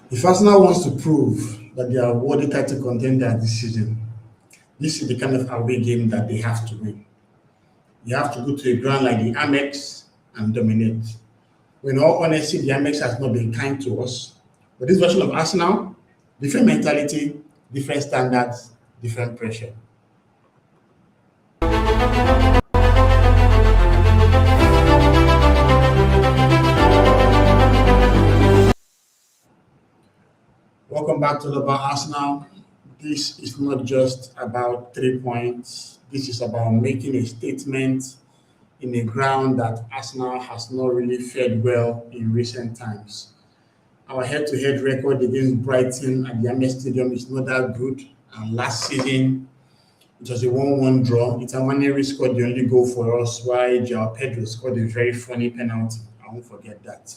If Arsenal wants to prove that they are worthy title contender this season, this is the kind of away game that they have to win. You have to go to a ground like the Amex and dominate. In all honesty, the Amex has not been kind to us. But this version of Arsenal, different mentality, different standards, different pressure. Welcome back to the About Arsenal. This is not just about 3 points. This is about making a statement in a ground that Arsenal has not really fared well in recent times. Our head-to-head record against Brighton at the Amex Stadium is not that good. And last season, it was a 1-1 draw. Itamaneri scored the only goal for us, while Joao Pedro scored a very funny penalty. I won't forget that.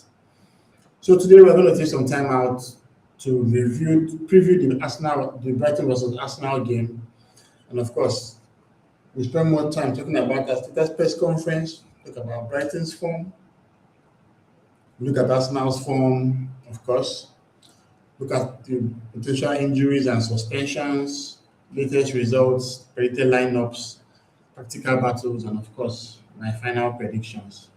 So today we're going to take some time out to preview the Brighton versus Arsenal game, and of course, we spend more time talking about Arteta's press conference, talk about Brighton's form, look at Arsenal's form, of course, look at the potential injuries and suspensions, latest results, predicted lineups, practical battles, and of course, my final predictions.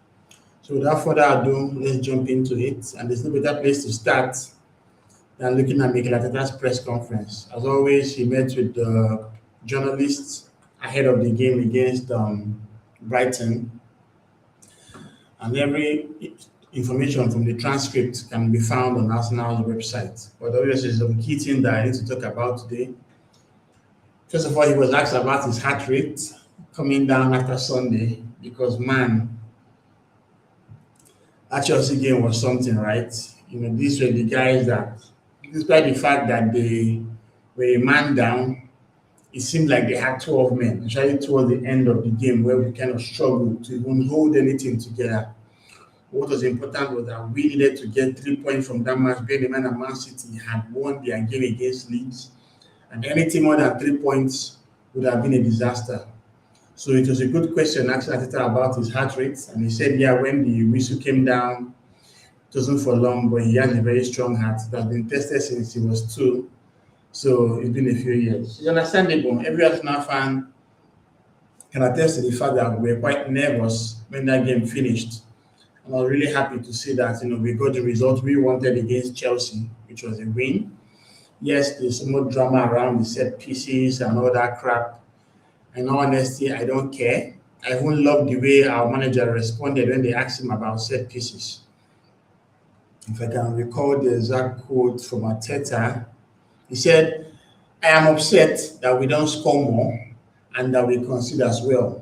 So without further ado, let's jump into it. And there's no better place to start than looking at Mikel Arteta's press conference. As always, he met with the journalists ahead of the game against Brighton, and every information from the transcript can be found on Arsenal's website. But obviously, some key things that I need to talk about today. First of all, he was asked about his heart rate coming down after Sunday because, man, that Chelsea game was something, right? These were the guys that, despite the fact that they were a man down, it seemed like they had 12 men, especially towards the end of the game where we kind of struggled to even hold anything together. What was important was that we needed to get 3 points from that match. Bearing in mind that Man City had won their game against Leeds, and anything more than 3 points would have been a disaster. So it was a good question asking Arteta about his heart rate, and he said, yeah, when the whistle came down, it wasn't for long, but he has a very strong heart that has been tested since he was 2. So it's been a few years. It's understandable. Every Arsenal fan can attest to the fact that we were quite nervous when that game finished. And I was really happy to see that we got the result we wanted against Chelsea, which was a win. Yes, there's some more drama around the set pieces and all that crap. In all honesty, I don't care. I even love the way our manager responded when they asked him about set pieces. If I can recall the exact quote from Arteta, he said, I am upset that we don't score more and that we concede as well.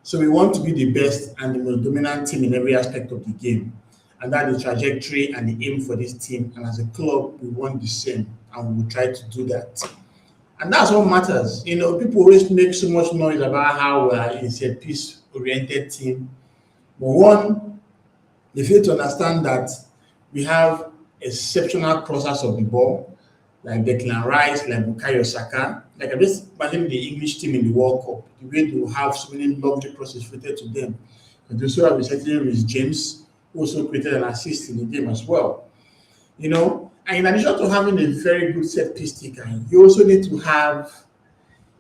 So we want to be the best and the most dominant team in every aspect of the game. And that is the trajectory and the aim for this team. And as a club, we want the same and we will try to do that. And that's what matters. People always make so much noise about how we are a set piece oriented team. But one, they fail to understand that we have exceptional crossers of the ball, like Declan Rice, like Bukayo Saka. Like I just imagine the English team in the World Cup, the way they will have so many lovely crosses fitted to them. And they also have a certain Rhys James, who also created an assist in the game as well. And in addition to having a very good set piece taker, you also need to have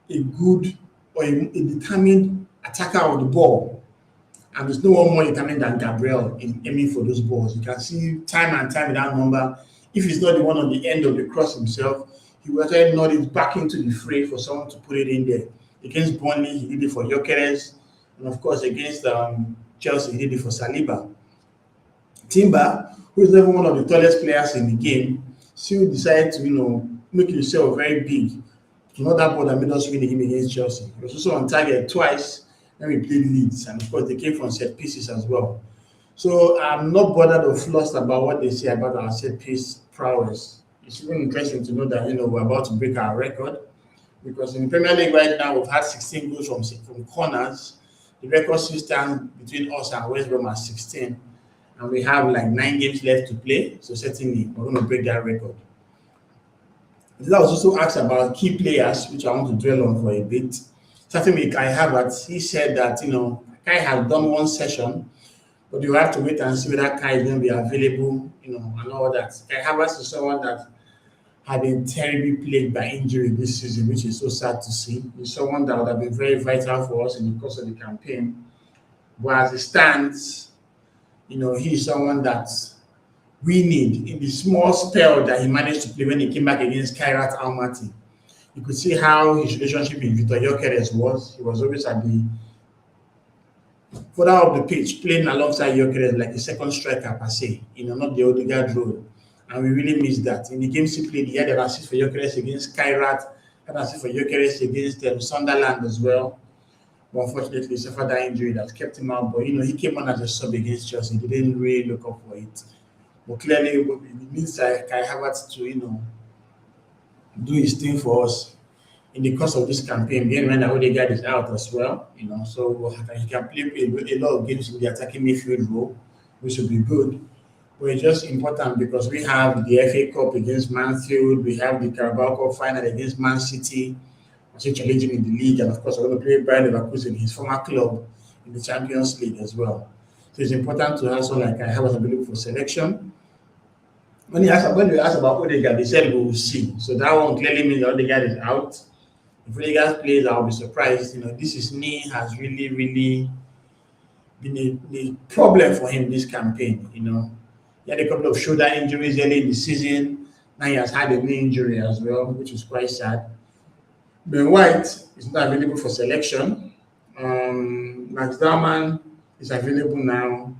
a good or a determined attacker of the ball. And there's no one more determined than Gabriel in aiming for those balls. You can see time and time without number. If he's not the one on the end of the cross himself, he will actually nod it back into the fray for someone to put it in there. Against Burnley, he did it for Gyökeres. And of course, against Chelsea, he did it for Saliba. Timber, who is never one of the tallest players in the game, still decided to, make himself very big. Not that ball that made us win the game against Chelsea. He was also on target twice when we played Leeds. And of course, they came from set pieces as well. So I'm not bothered or flustered about what they say about our set piece prowess. It's even interesting to know that, we're about to break our record. Because in the Premier League right now, we've had 16 goals from corners. The record still stands between us and West Brom at 16. And we have like 9 games left to play, so certainly we're going to break that record. I was also asked about key players, which I want to dwell on for a bit. Starting with Kai Havertz, he said that, Kai has done one session, But you have to wait and see whether Kai is going to be available, and all that. Kai Havertz is someone that had been terribly plagued by injury this season, which is so sad to see. He's someone that would have been very vital for us in the course of the campaign. But as it stands, he's someone that we need in the small spell that he managed to play when he came back against Kairat Almaty. You could see how his relationship with Vitor Gyökeres was. He was always at the further up the pitch, playing alongside Gyökeres like a second striker per se, not the Odegaard role. And we really missed that. In the games he played, he had an assist for Gyökeres against Kairat, had an assist for Gyökeres against Sunderland as well. But unfortunately, he suffered that injury that kept him out. But, he came on as a sub against Chelsea. He didn't really look up for it. But clearly, it needs Kai Havertz to, do his thing for us in the course of this campaign. Being when Odegaard is out as well, so he can play a lot of games in the attacking midfield role, which will be good. But it's just important because we have the FA Cup against Mansfield, we have the Carabao Cup final against Man City, also challenging in the league, and of course we're going to play Brighton Leverkusen, his former club, in the Champions League as well. So it's important to have someone like I have available for selection. When we ask about Odegaard, they said we will see. So that one clearly means that Odegaard is out. If Odegaard plays, I'll be surprised. His knee has really, really been a problem for him this campaign. He had a couple of shoulder injuries early in the season. Now he has had a knee injury as well, which is quite sad. Ben White is not available for selection. Max Darman is available now.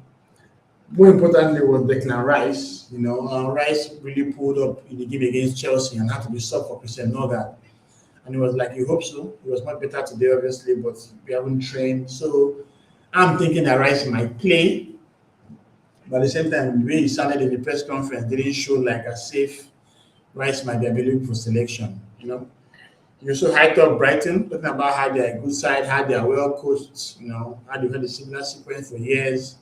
More importantly was Declan Rice. Rice really pulled up in the game against Chelsea and had to be subbed for Christian Norgard. And it was like, you hope so. He was much better today, obviously, but we haven't trained. So I'm thinking that Rice might play. But at the same time, the way he sounded in the press conference didn't show like a safe Rice might be available for selection. He also hyped up Brighton, talking about how they're a good side, how they're well coached, how they've had a similar sequence for years.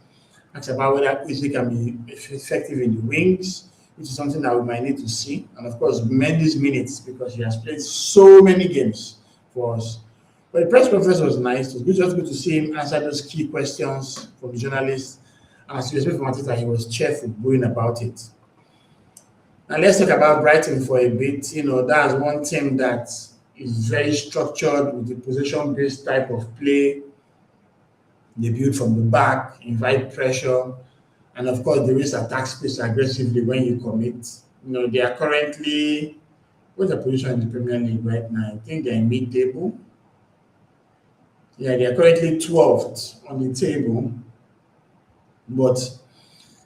Asked about whether Eze can be effective in the wings, which is something that we might need to see. And of course, Mendy's minutes because he has played so many games for us. But the press conference was nice. It was just good to see him answer those key questions from the journalists. And as you expect from Arteta, he was cheerful going about it. Now let's talk about Brighton for a bit. That's one team that is very structured with the possession-based type of play. They build from the back, invite pressure, and of course, they risk attack space aggressively when you commit. They are currently, what's the position in the Premier League right now? I think they're in mid-table. Yeah, they are currently 12th on the table, but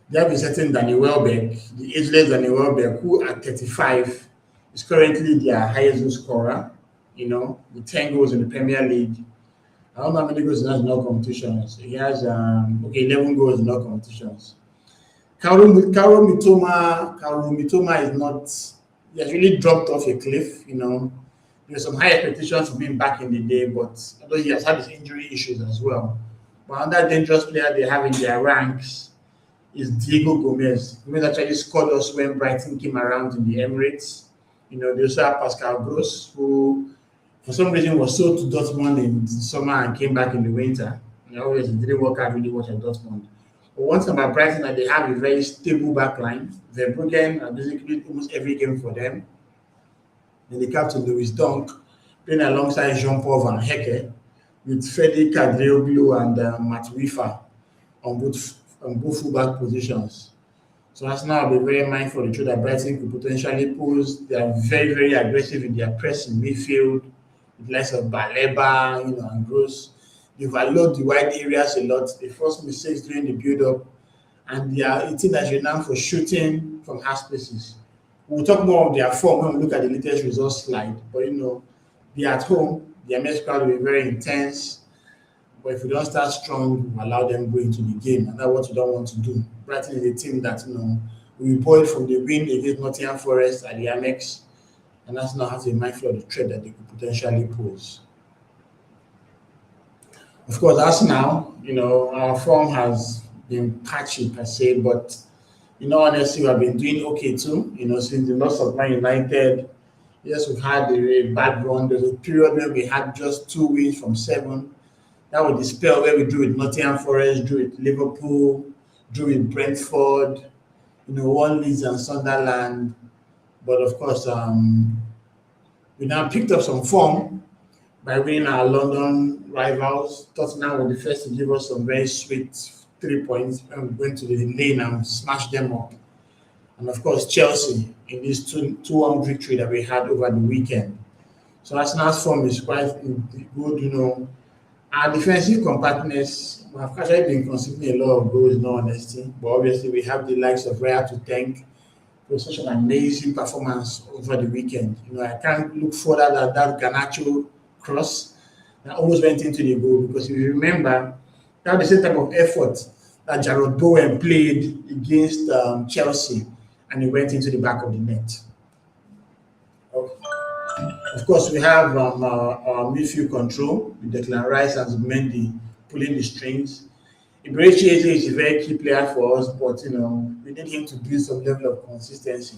they have a certain Danny Welbeck, the ageless Danny Welbeck, who at 35 is currently their highest goal scorer, with 10 goals in the Premier League. I don't know how many goals he has in all competitions. He has 11 goals in all competitions. Kaoru Mitoma is not, he has really dropped off a cliff, There's some high expectations for him back in the day, but although he has had his injury issues as well. But another dangerous player they have in their ranks is Diego Gomez. Gomez actually scored us when Brighton came around in the Emirates. They also have Pascal Gross, who for some reason was sold to Dortmund in the summer and came back in the winter. Obviously, it didn't work out really well at Dortmund. But one thing about Brighton that they have a very stable back line. Verbruggen are basically almost every game for them. And the captain, Louis Dunk, playing alongside Jean-Paul Van Hecke with Fede Kadrioglu and Matt Rifa on both fullback positions. So Arsenal will be very mindful of the truth that Brighton could potentially pose. They are very, very aggressive in their press in midfield, with likes of Baleba, and Gross. They overload the wide areas a lot. They force mistakes during the build-up, and they are a team that's renowned for shooting from half spaces. We'll talk more of their form when we look at the latest results slide. But they're at home. The Amex crowd will be very intense. But if we don't start strong, we allow them go into the game, and that's what we don't want to do. Brighton is a team that we reported from the win against Nottingham Forest at the Amex, and that's not how to be mindful of the threat that they could potentially pose. Of course, Arsenal, our form has been patchy per se, but honestly, we have been doing okay too. Since the loss of Man United, yes, we've had a bad run. There's a period where we had just 2 wins from 7. That was the spell where we drew with Nottingham Forest, drew with Liverpool, drew with Brentford, won Leeds and Sunderland. But of course, we now picked up some form by winning our London rivals. Tottenham were the first to give us some very sweet 3 points, and we went to the lane and smashed them up. And of course, Chelsea in this 2-1 victory that we had over the weekend. So Arsenal's form is quite good. Our defensive compactness, we have actually been conceding a lot of goals, in all honesty. But obviously, we have the likes of Raya to thank for such an amazing performance over the weekend. I can't look further than that Garnacho cross that almost went into the goal, because if you remember, that was the same type of effort that Jarrod Bowen played against Chelsea, and he went into the back of the net. Of course, we have our midfield control with Declan Rice and Mendy pulling the strings. Ibrahim is a very key player for us, but we need him to build some level of consistency.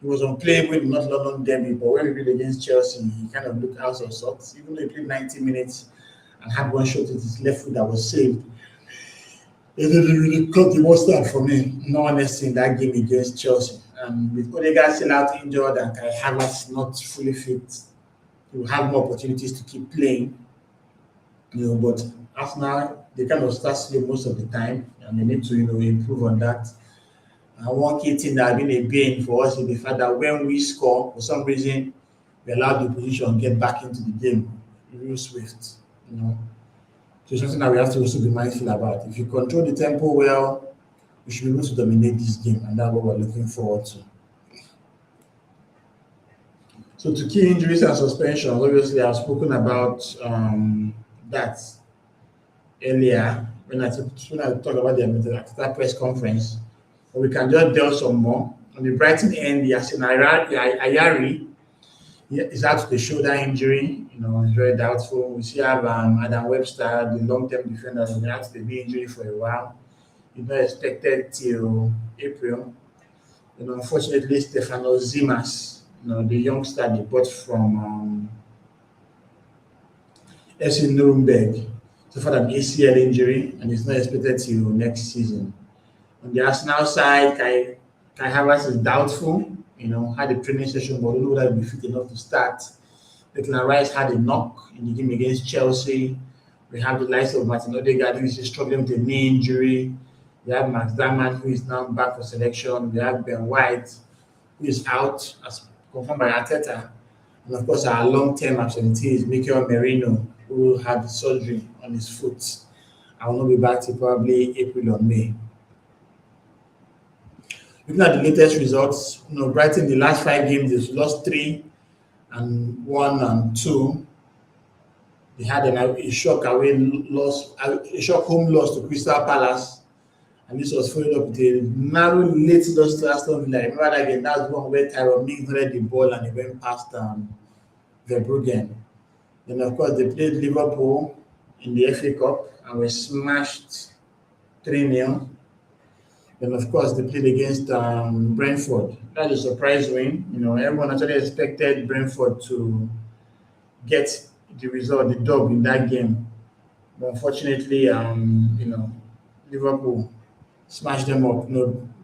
He was unplayable in North London derby, but when we played against Chelsea, he kind of looked out of sorts. Even though he played 90 minutes and had one shot with his left foot that was saved, it didn't really cut the mustard for me. No honesty in that game against Chelsea. And with Odegaard still out injured and Kai Havertz not fully fit, he will have more opportunities to keep playing. But Arsenal, they kind of start slow most of the time, and they need to improve on that. And one key thing that has been a bane for us is the fact that when we score, for some reason, we allow the opposition get back into the game real swift. So it's something that we have to also be mindful about. If you control the tempo well, we should be able to dominate this game, and that's what we're looking forward to. So to key injuries and suspensions, obviously I've spoken about that earlier when I talked about the Arteta press conference. But we can just delve some more. On the Brighton end, Yasin Ayari is out with a shoulder injury. It's very doubtful. We still have Adam Webster, the long-term defender, who had the knee injury for a while. He's not expected till April. Unfortunately, Stefano Zimas, the youngster they bought from FC Nuremberg, suffered an ACL injury and is not expected till next season. On the Arsenal side, Kai Havertz is doubtful. Had a training session, but don't know whether he'll be fit enough to start. Declan Rice had a knock in the game against Chelsea. We have the likes of Martin Odegaard, who is struggling with a knee injury. We have Max Darman, who is now back for selection. We have Ben White, who is out, as confirmed by Arteta. And of course, our long-term absentee is Mikel Merino, who had surgery on his foot. I will not be back till probably April or May. Looking at the latest results, Brighton, the last 5 games, they've lost 3 and 1 and 2. They had a shock home loss to Crystal Palace, and this was followed up with a narrow late loss to Aston Villa. Remember that game? That was one where Tyrone Mings led the ball and he went past Verbruggen. Then, of course, they played Liverpool in the FA Cup and were smashed 3-0. Then, of course, they played against Brentford. That's a surprise win. Everyone actually expected Brentford to get the result, the dub in that game. But unfortunately, Liverpool smashed them up.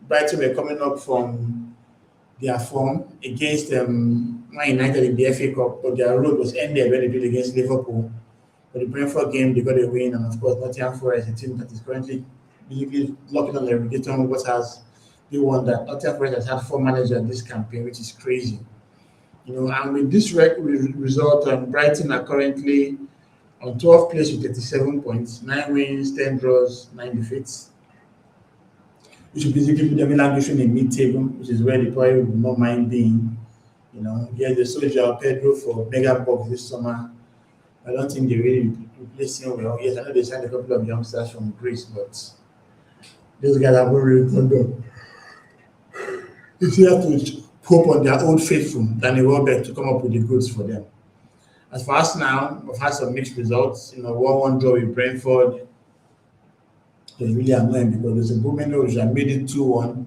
Brighton were coming up from their form against Man United in the FA Cup, but their road was ended when they played against Liverpool. For the Brentford game, they got a win, and of course, Nottingham Forest, a team that is currently locking on the relegation waters, they won that. Nottingham Forest has had 4 managers this campaign, which is crazy. And with this result, Brighton are currently on 12th place with 37 points, 9 wins, 10 draws, 9 defeats, which will basically put them in languishing in mid-table, which is where they probably would not mind being. Yes, they sold João Pedro for mega bucks this summer. I don't think they really replaced him well. Yes, I know they signed a couple of youngsters from Greece, but those guys haven't really turned up. You still have to hope on their own faithful, Danny Welbeck, to come up with the goods for them. As for us now, we've had some mixed results. 1-1 draw with Brentford. It was really annoying because there's a Bomeno which had made it 2-1.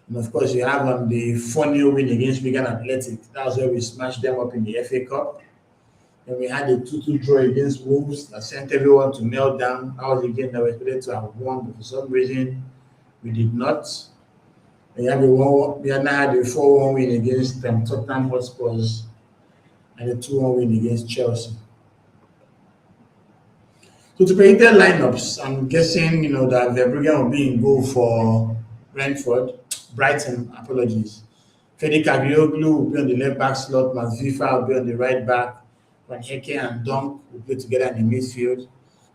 And of course, you have the 4-0 win against Wigan Athletic. That was where we smashed them up in the FA Cup. And we had a 2-2 draw against Wolves that sent everyone to kneel down. That was a game that we expected to have won, but for some reason, We did not. We had now had a 4-1 win against Tottenham Hotspurs and a 2-1 win against Chelsea. So to predicted lineups, I'm guessing that Verbruggen will be in goal for Brighton. Apologies. Fede Kagrioglu will be on the left back slot. Masvifa will be on the right back. Van Heke and Dunk will play together in the midfield.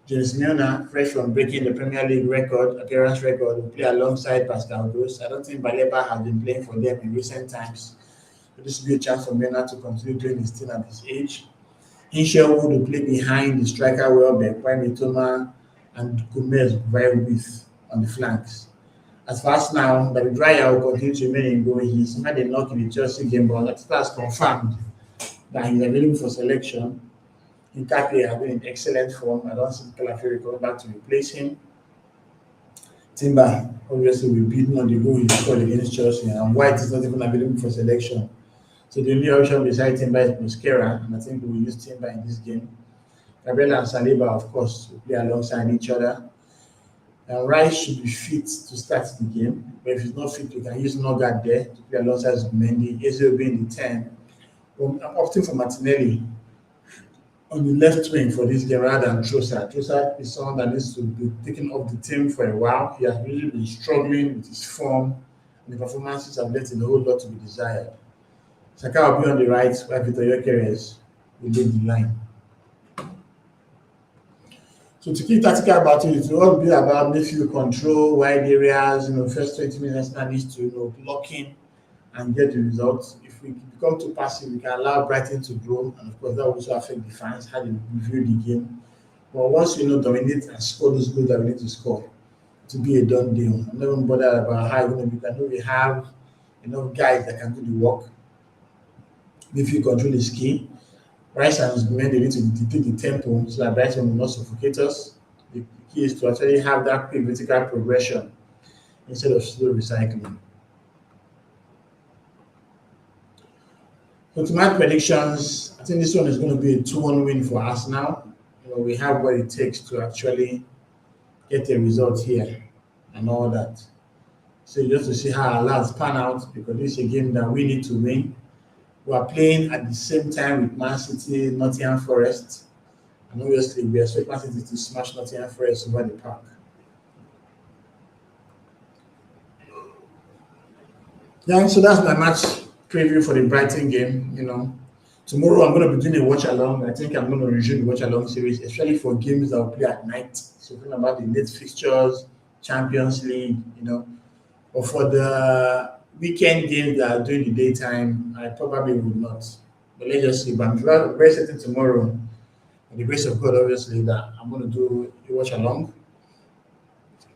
James Milner, fresh from breaking the Premier League appearance record, will play alongside Pascal Gross. I don't think Baleba has been playing for them in recent times. So this will be a chance for Milner to continue doing his thing at his age. Hinshelwood will play behind the striker Welbeck, while Mitoma and Gomez will provide width on the flanks. As for us now, David Raya will continue to remain in goal. He's had a knock in the Chelsea game, but Arteta has confirmed that he's available for selection. Nkapie has been in excellent form. I don't see Calafiori coming back to replace him. Timber obviously will beat on the goal he scored against Chelsea, and White is not even available for selection. So the only option beside Timber is Mosquera, and I think we will use Timber in this game. Gabriel and Saliba, of course, will play alongside each other. Rice should be fit to start the game, but if he's not fit, we can use Nogard there to play alongside Mendy. Eze will be in the 10. I'm opting for Martinelli on the left wing for this game rather than Trossard. Trossard is someone that needs to be taken off the team for a while. He has really been struggling with his form, and the performances have left a whole lot to be desired. Saka will be on the right, while Vitor Gyökeres will lead the line. So to keep tactical about it will all be about midfield control, wide areas. First 20 minutes now needs to block in and get the results. If we become too passive, we can allow Brighton to grow, and of course that will also affect the fans how they review the game. But once we dominate and score those goals that we need to score, to be a done deal. I'm not even bothered about how it's going to be. I know we have enough guys that can do the work. Midfield control is key. Rice and Mendy need to dictate the tempo so that Brighton will not suffocate us. The key is to actually have that quick vertical progression instead of slow recycling. So to my predictions, I think this one is going to be a 2-1 win for Arsenal. We have what it takes to actually get a result here and all that. So just to see how our lads pan out, because this is a game that we need to win. We are playing at the same time with Man City, Nottingham Forest, and obviously we expect Man City to smash Nottingham Forest over the park. Yeah, so that's my match preview for the Brighton game. Tomorrow I'm going to be doing a watch along. I think I'm going to resume the watch along series, especially for games that will play at night. So thinking about the late fixtures, Champions League, or for the weekend games that are during the daytime, I probably would not. But let's just see. But I'm very certain tomorrow, with the grace of God, obviously, that I'm going to do a watch along.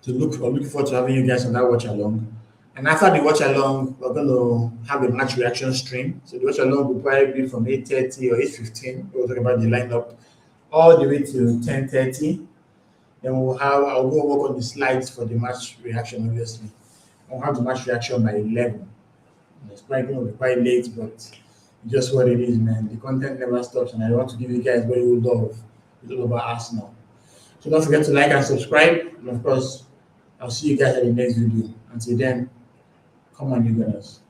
Looking forward to having you guys on that watch along. And after the watch along, we're going to have a match reaction stream. So the watch along will probably be from 8:30 or 8:15. We'll talk about the lineup all the way to 10:30. Then I'll go work on the slides for the match reaction, obviously. I'll have the match reaction by 11. It's probably going to be quite late, but just what it is, man. The content never stops, and I want to give you guys what you love. It's all about Arsenal. So don't forget to like and subscribe. And of course, I'll see you guys at the next video. Until then, come on, you guys.